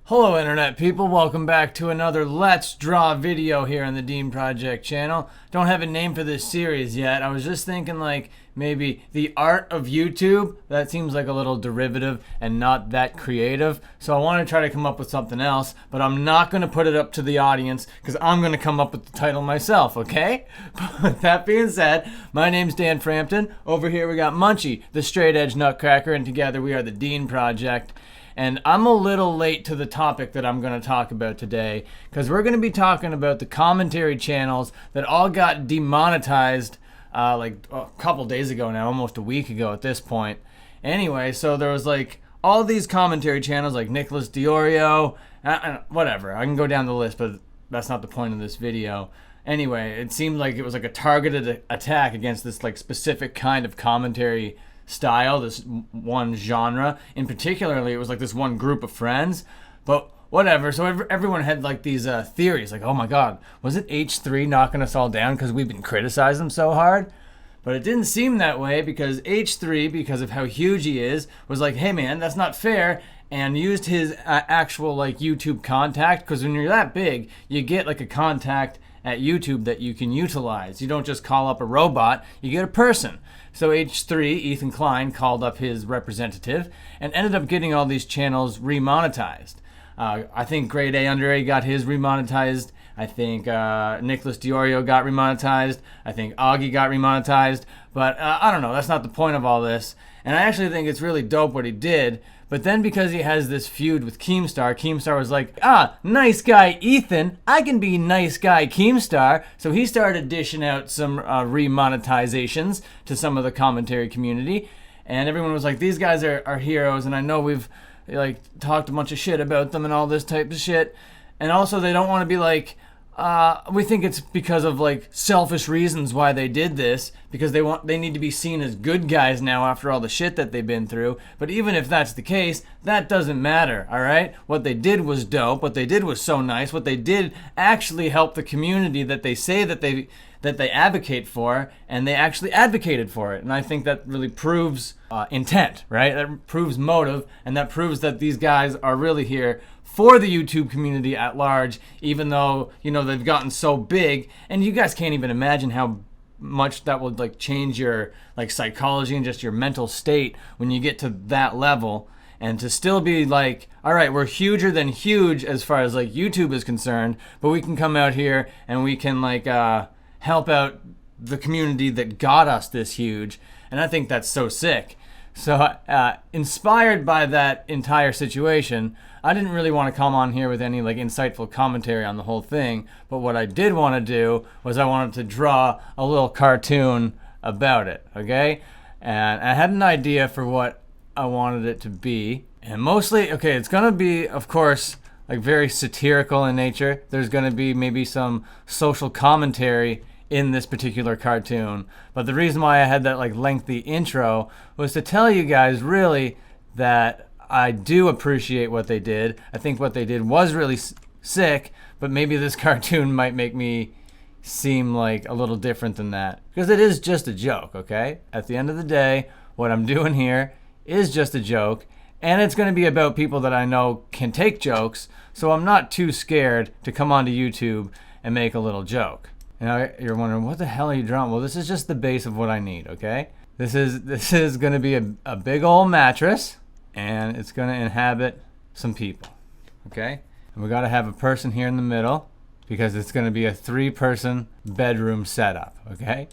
Hello internet people, welcome back to another Let's Draw video here on the Dean Project channel. Don't have a name for this series yet. I was just thinking like maybe the art of YouTube. That seems like a little derivative and not that creative. So I want to try to come up with something else, but I'm not going to put it up to the audience because I'm going to come up with the title myself, okay? But with that being said, my name's Dan Frampton. Over here we got Munchie, the straight edge Nutcracker, and together we are the Dean Project. And I'm a little late to the topic that I'm going to talk about today because we're going to be talking about the commentary channels that all got demonetized like a couple days ago now, almost a week ago at this point. Anyway, so there was like all these commentary channels like Nicholas Diorio, whatever. I can go down the list, but that's not the point of this video. Anyway, it seemed like it was like a targeted attack against this like specific kind of commentary style, this one genre. In particularly, it was like this one group of friends, but whatever. So everyone had like these theories, like, oh my god, was it H3 knocking us all down because we've been criticizing him so hard? But it didn't seem that way because H3, because of how huge he is, was like, hey man, that's not fair, and used his actual like YouTube contact, because when you're that big, you get like a contact at YouTube that you can utilize. You don't just call up a robot, you get a person. So H3, Ethan Klein, called up his representative and ended up getting all these channels re-monetized. I think Grade A Under A got his re-monetized. I think Nicholas Diorio got re-monetized. I think Augie got re-monetized. But I don't know, that's not the point of all this. And I actually think it's really dope what he did. But then because he has this feud with Keemstar, Keemstar was like, nice guy Ethan, I can be nice guy Keemstar. So he started dishing out some re-monetizations to some of the commentary community. And everyone was like, these guys are heroes, and I know we've like talked a bunch of shit about them and all this type of shit. And also they don't want to be like, we think it's because of like selfish reasons why they did this, because they need to be seen as good guys now after all the shit that they've been through. But even if that's the case, that doesn't matter, all right? What they did was dope. What they did was so nice. What they did actually helped the community that they say that they advocate for, and they actually advocated for it. And I think that really proves intent, right? That proves motive, and that proves that these guys are really here for the YouTube community at large, even though, you know, they've gotten so big. And you guys can't even imagine how much that would like change your like psychology and just your mental state when you get to that level. And to still be like, all right, we're huger than huge as far as like YouTube is concerned, but we can come out here and we can like help out the community that got us this huge. And I think that's so sick. So inspired by that entire situation, I didn't really want to come on here with any like insightful commentary on the whole thing, but what I did want to do was I wanted to draw a little cartoon about it, okay? And I had an idea for what I wanted it to be. And mostly, okay, it's gonna be, of course, like very satirical in nature. There's gonna be maybe some social commentary in this particular cartoon. But the reason why I had that like lengthy intro was to tell you guys really that I do appreciate what they did. I think what they did was really sick, but maybe this cartoon might make me seem like a little different than that. Because it is just a joke, okay? At the end of the day, what I'm doing here is just a joke, and it's going to be about people that I know can take jokes, so I'm not too scared to come onto YouTube and make a little joke. Now you're wondering, what the hell are you drawing? Well, this is just the base of what I need, okay? This is going to be a big old mattress, and it's going to inhabit some people, okay? And we got to have a person here in the middle because it's going to be a 3-person bedroom setup, okay?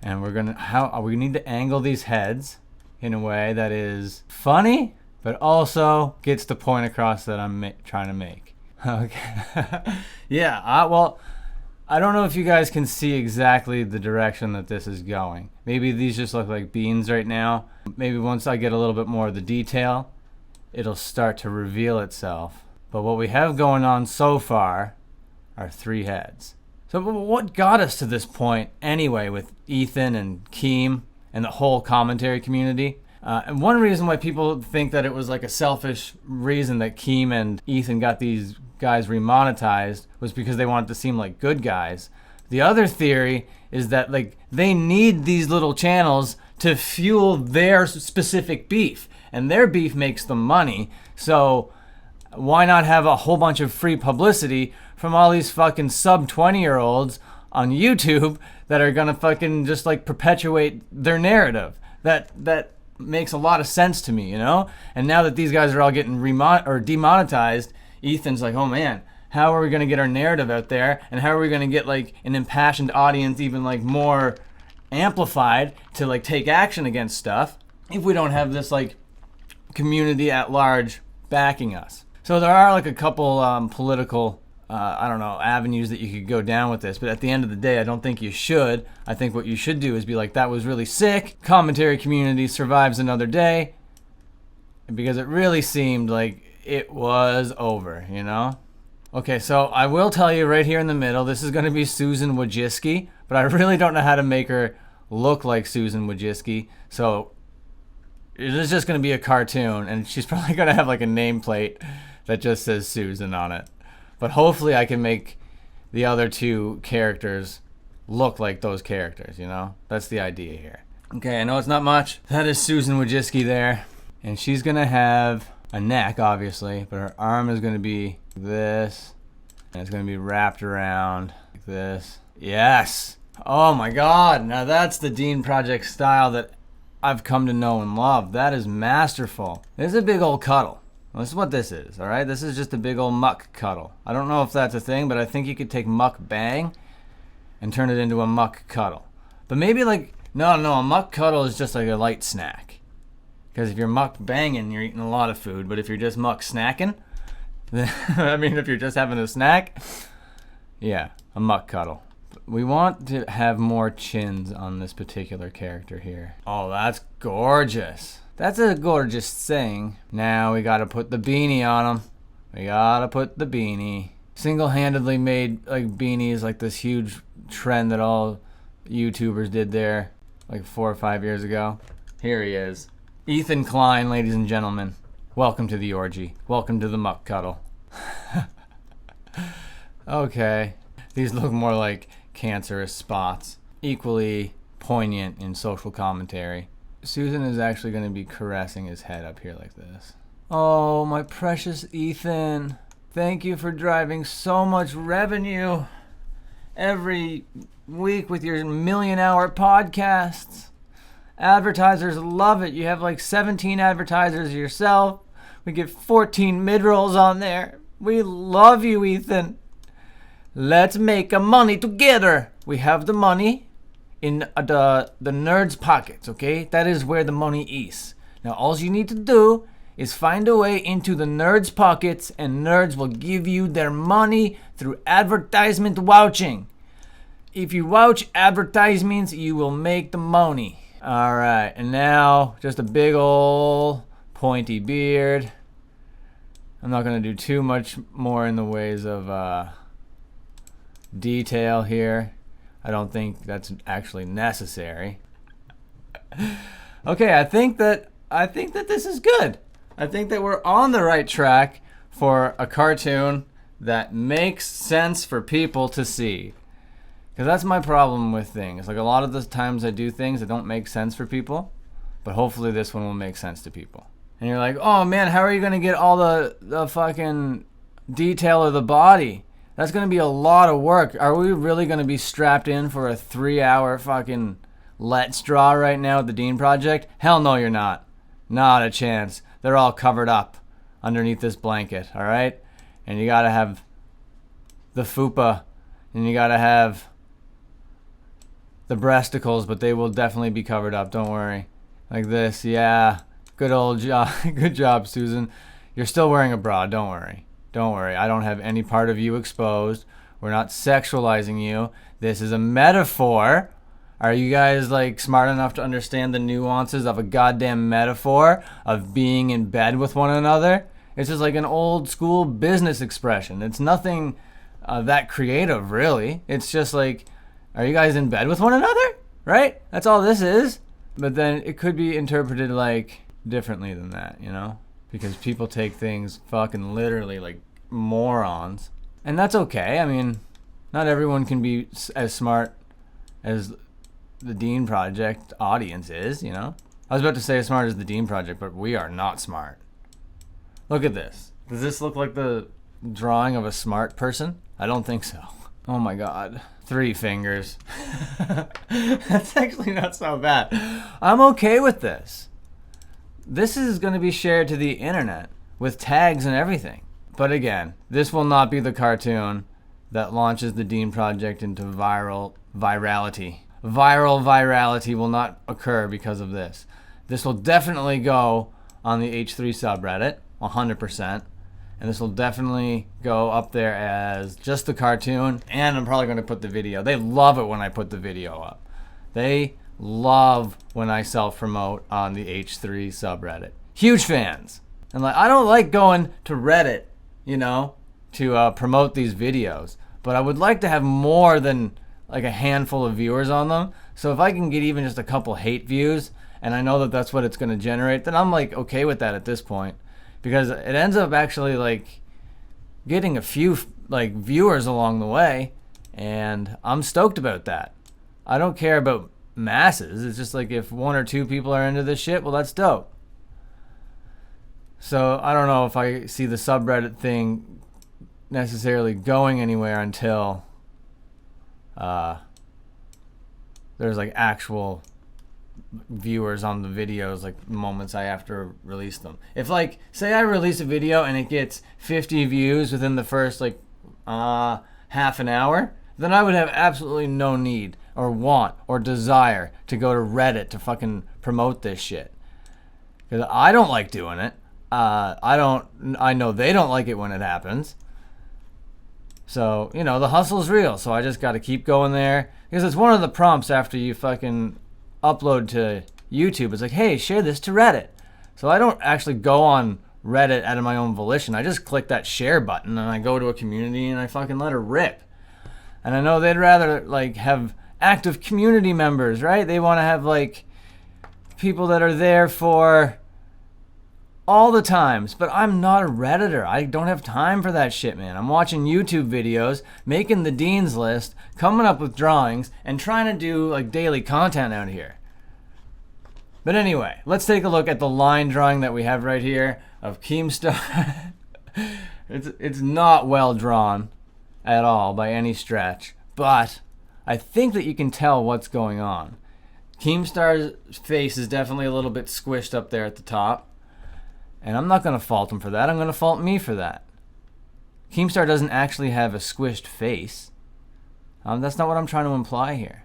And we need to angle these heads in a way that is funny, but also gets the point across that I'm trying to make. Okay. Yeah, well, I don't know if you guys can see exactly the direction that this is going. Maybe these just look like beans right now. Maybe once I get a little bit more of the detail, it'll start to reveal itself. But what we have going on so far are 3 heads. So what got us to this point anyway with Ethan and Keem and the whole commentary community? And one reason why people think that it was like a selfish reason that Keem and Ethan got these guys remonetized was because they wanted to seem like good guys. The other theory is that like they need these little channels to fuel their specific beef, and their beef makes them money. So why not have a whole bunch of free publicity from all these fucking sub 20-year-olds on YouTube that are gonna fucking just like perpetuate their narrative? That makes a lot of sense to me, you know? And now that these guys are all getting demonetized, Ethan's like, oh man, how are we gonna get our narrative out there? And how are we gonna get like an impassioned audience even like more amplified to like take action against stuff if we don't have this like community at large backing us? So there are like a couple political I don't know, avenues that you could go down with this, but at the end of the day, I don't think you should. I think what you should do is be like, that was really sick. Commentary community survives another day, because it really seemed like it was over, you know? Okay, so I will tell you right here in the middle, this is going to be Susan Wojcicki, but I really don't know how to make her look like Susan Wojcicki, so it is just going to be a cartoon, and she's probably going to have like a nameplate that just says Susan on it. But hopefully I can make the other two characters look like those characters, you know? That's the idea here. Okay, I know it's not much. That is Susan Wojcicki there. And she's gonna have a neck, obviously, but her arm is gonna be this. And it's gonna be wrapped around like this. Yes! Oh my God, now that's the Dean Project style that I've come to know and love. That is masterful. This is a big old cuddle. This is what this is, all right? This is just a big old muck cuddle. I don't know if that's a thing, but I think you could take muck bang and turn it into a muck cuddle. But maybe like, no, a muck cuddle is just like a light snack. Because if you're muck banging, you're eating a lot of food. But if you're just muck snacking, I mean, if you're just having a snack, yeah, a muck cuddle. We want to have more chins on this particular character here. Oh, that's gorgeous. That's a gorgeous thing. Now we gotta put the beanie on him. We gotta put the beanie. Single-handedly made like beanies, like this huge trend that all YouTubers did there like 4 or 5 years ago. Here he is. Ethan Klein, ladies and gentlemen. Welcome to the orgy. Welcome to the muck cuddle. Okay. These look more like cancerous spots. Equally poignant in social commentary. Susan is actually going to be caressing his head up here like this. Oh, my precious Ethan. Thank you for driving so much revenue every week with your million-hour podcasts. Advertisers love it. You have like 17 advertisers yourself. We get 14 mid-rolls on there. We love you, Ethan. Let's make a money together. We have the money in the nerds' pockets, okay? That is where the money is. Now, all you need to do is find a way into the nerds' pockets, and nerds will give you their money through advertisement vouching. If you vouch advertisements, you will make the money. All right, and now just a big ol' pointy beard. I'm not gonna do too much more in the ways of detail here. I don't think that's actually necessary. Okay, I think that this is good. I think that we're on the right track for a cartoon that makes sense for people to see. Because that's my problem with things. Like a lot of the times I do things that don't make sense for people, but hopefully this one will make sense to people. And you're like, oh man, how are you gonna get all the fucking detail of the body? That's going to be a lot of work. Are we really going to be strapped in for a 3-hour fucking Let's Draw right now at the Dean Project? Hell no, you're not. Not a chance. They're all covered up underneath this blanket, all right? And you got to have the fupa, and you got to have the breasticles, but they will definitely be covered up. Don't worry. Like this, yeah. Good old job. Good job, Susan. You're still wearing a bra. Don't worry. Don't worry, I don't have any part of you exposed. We're not sexualizing you. This is a metaphor. Are you guys like smart enough to understand the nuances of a goddamn metaphor of being in bed with one another? It's just like an old school business expression. It's nothing that creative, really. It's just like, are you guys in bed with one another? Right? That's all this is. But then it could be interpreted like differently than that, you know? Because people take things fucking literally like morons. And that's okay. I mean, not everyone can be as smart as the Dean Project audience is, you know? I was about to say as smart as the Dean Project, but we are not smart. Look at this. Does this look like the drawing of a smart person? I don't think so. Oh my god. 3 fingers. That's actually not so bad. I'm okay with this. This is going to be shared to the internet with tags and everything. But again, this will not be the cartoon that launches the Dean Project into virality. Viral virality will not occur because of this. This will definitely go on the H3 subreddit, 100%. And this will definitely go up there as just the cartoon. And I'm probably going to put the video. They love it when I put the video up. They love when I self-promote on the H3 subreddit. Huge fans. And like, I don't like going to Reddit, you know, to promote these videos. But I would like to have more than like a handful of viewers on them. So if I can get even just a couple hate views, and I know that that's what it's going to generate, then I'm like okay with that at this point. Because it ends up actually like getting a few like viewers along the way. And I'm stoked about that. I don't care about masses. It's just like if 1 or 2 people are into this shit, well, that's dope. So I don't know if I see the subreddit thing necessarily going anywhere until there's like actual viewers on the videos, like moments I have to release them. If like, say I release a video and it gets 50 views within the first like half an hour, then I would have absolutely no need or want or desire to go to Reddit to fucking promote this shit. Because I don't like doing it. I know they don't like it when it happens. So, you know, the hustle's real. So I just got to keep going there. Because it's one of the prompts after you fucking upload to YouTube. It's like, hey, share this to Reddit. So I don't actually go on Reddit out of my own volition. I just click that share button and I go to a community and I fucking let it rip. And I know they'd rather like have active community members, right? They want to have like people that are there for all the times, but I'm not a Redditor. I don't have time for that shit, man. I'm watching YouTube videos, making the Dean's list, coming up with drawings, and trying to do like daily content out here. But anyway, let's take a look at the line drawing that we have right here of Keemstar. It's not well drawn at all by any stretch, but I think that you can tell what's going on. Keemstar's face is definitely a little bit squished up there at the top. And I'm not going to fault him for that. I'm going to fault me for that. Keemstar doesn't actually have a squished face. That's not what I'm trying to imply here.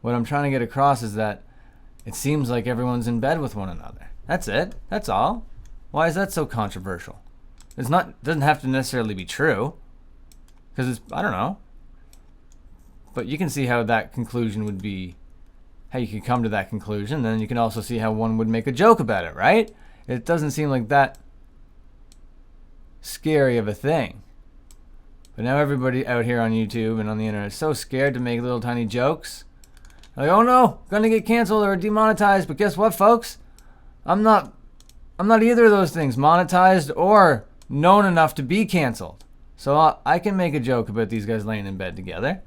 What I'm trying to get across is that it seems like everyone's in bed with one another. That's it. That's all. Why is that so controversial? It doesn't have to necessarily be true. Because it's, I don't know. But you can see how that conclusion would be, how you could come to that conclusion. Then you can also see how one would make a joke about it, right? It doesn't seem like that scary of a thing. But now everybody out here on YouTube and on the internet is so scared to make little tiny jokes. Like, oh no, gonna get canceled or demonetized. But guess what, folks? I'm not either of those things, monetized or known enough to be canceled. So I can make a joke about these guys laying in bed together.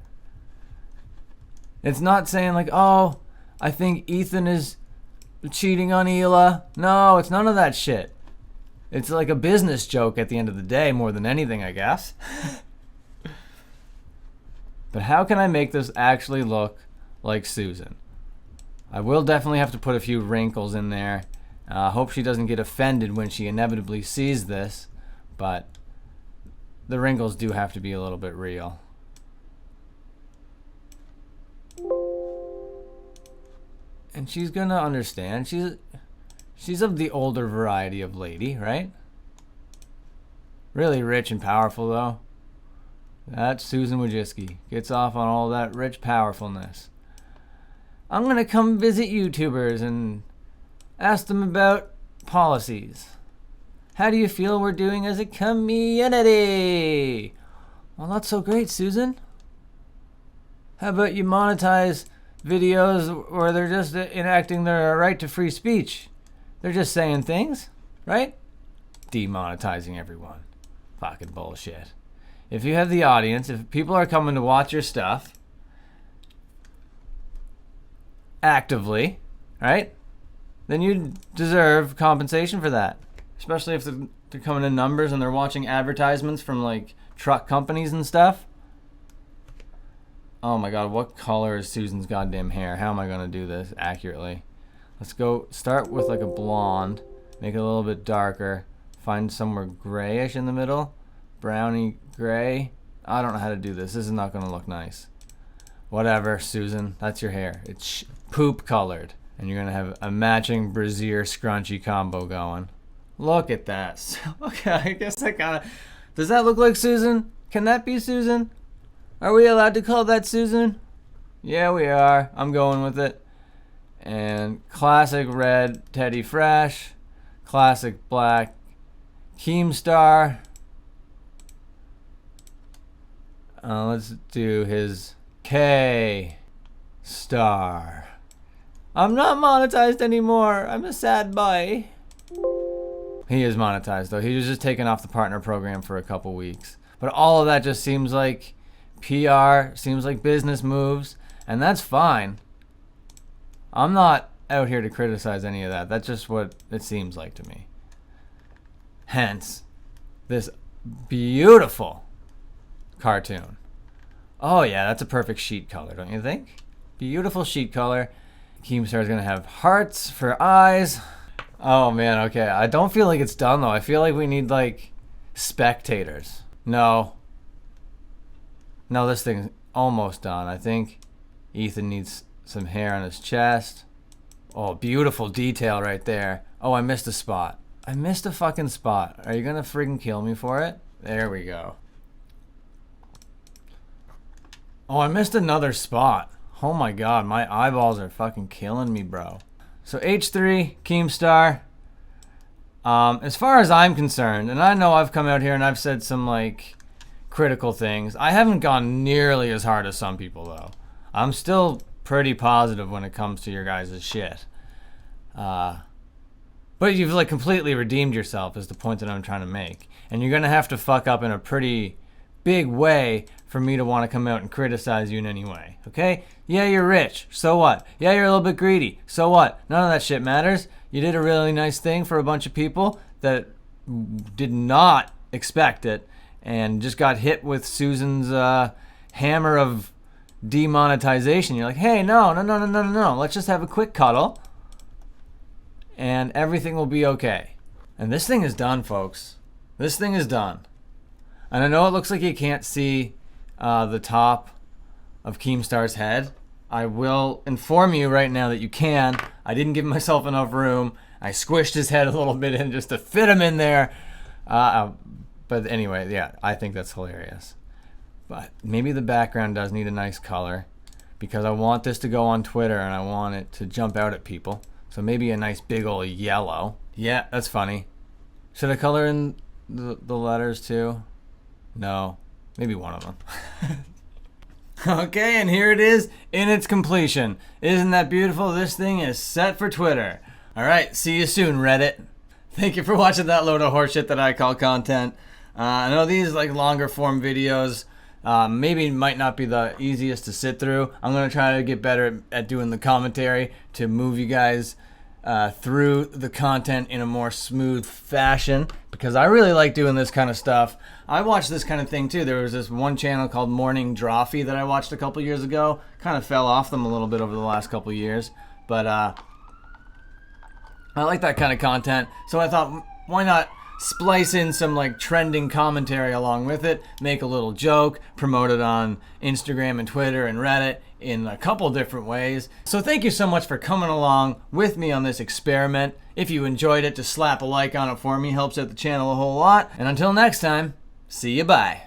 It's not saying like, oh, I think Ethan is cheating on Hila. No, it's none of that shit. It's like a business joke at the end of the day more than anything, I guess. But how can I make this actually look like Susan? I will definitely have to put a few wrinkles in there. I hope she doesn't get offended when she inevitably sees this, but the wrinkles do have to be a little bit real. And she's gonna understand. She's of the older variety of lady, right? Really rich and powerful though. That's Susan Wojcicki. Gets off on all that rich powerfulness. I'm gonna come visit YouTubers and ask them about policies. How do you feel we're doing as a community? Well, that's so great, Susan. How about you monetize videos where they're just enacting their right to free speech? They're just saying things, right? Demonetizing everyone. Fucking bullshit. If you have the audience, if people are coming to watch your stuff actively, right? Then you deserve compensation for that. Especially if They're coming in numbers and they're watching advertisements from like truck companies and stuff. Oh my god, what color is Susan's goddamn hair? How am I gonna do this accurately? Let's go start with like a blonde, make it a little bit darker, find somewhere grayish in the middle, browny gray. I don't know how to do this. This is not gonna look nice. Whatever, Susan, that's your hair. It's poop colored, and you're gonna have a matching brassiere scrunchy combo going. Look at that. Okay, I guess that kind of... Does that look like Susan? Can that be Susan? Are we allowed to call that Susan? Yeah, we are. I'm going with it. And classic red Teddy Fresh. Classic black Keemstar. Let's do his K-Star. I'm not monetized anymore. I'm a sad boy. He is monetized though. He was just taken off the partner program for a couple weeks. But all of that just seems like PR, seems like business moves, and that's fine. I'm not out here to criticize any of that. That's just what it seems like to me. Hence, this beautiful cartoon. Oh yeah, that's a perfect sheet color, don't you think? Beautiful sheet color. Keemstar is gonna have hearts for eyes. Oh man, okay. I don't feel like it's done though. I feel like we need like spectators. No, this thing's almost done. I think Ethan needs some hair on his chest. Oh, beautiful detail right there. Oh, I missed a spot. I missed a fucking spot. Are you gonna friggin' kill me for it? There we go. Oh, I missed another spot. Oh my god, my eyeballs are fucking killing me, bro. So H3, Keemstar. As far as I'm concerned, and I know I've come out here and I've said some like critical things. I haven't gone nearly as hard as some people though. I'm still pretty positive when it comes to your guys' shit. But you've like completely redeemed yourself is the point that I'm trying to make. And you're gonna have to fuck up in a pretty big way for me to want to come out and criticize you in any way, okay? Yeah, you're rich, so what? Yeah, you're a little bit greedy, so what? None of that shit matters. You did a really nice thing for a bunch of people that did not expect it and just got hit with Susan's hammer of demonetization. You're like, hey, no, let's just have a quick cuddle and everything will be okay. And this thing is done, folks. This thing is done. And I know it looks like you can't see the top of Keemstar's head. I will inform you right now that you can. I didn't give myself enough room. I squished his head a little bit in just to fit him in there. But anyway, yeah, I think that's hilarious. But maybe the background does need a nice color because I want this to go on Twitter and I want it to jump out at people. So maybe a nice big old yellow. Yeah, that's funny. Should I color in the letters too? No, maybe one of them. Okay, and here it is in its completion. Isn't that beautiful? This thing is set for Twitter. All right, see you soon, Reddit. Thank you for watching that load of horseshit that I call content. I know these like longer form videos maybe might not be the easiest to sit through. I'm gonna try to get better at doing the commentary to move you guys through the content in a more smooth fashion because I really like doing this kind of stuff. I watch this kind of thing too. There was this one channel called Morning Drawfee that I watched a couple years ago. Kind of fell off them a little bit over the last couple years, but I like that kind of content. So I thought, why not splice in some like trending commentary along with it, make a little joke, promote it on Instagram and Twitter and Reddit in a couple different ways. So thank you so much for coming along with me on this experiment. If you enjoyed it, just slap a like on it for me, helps out the channel a whole lot. And until next time, see you, bye.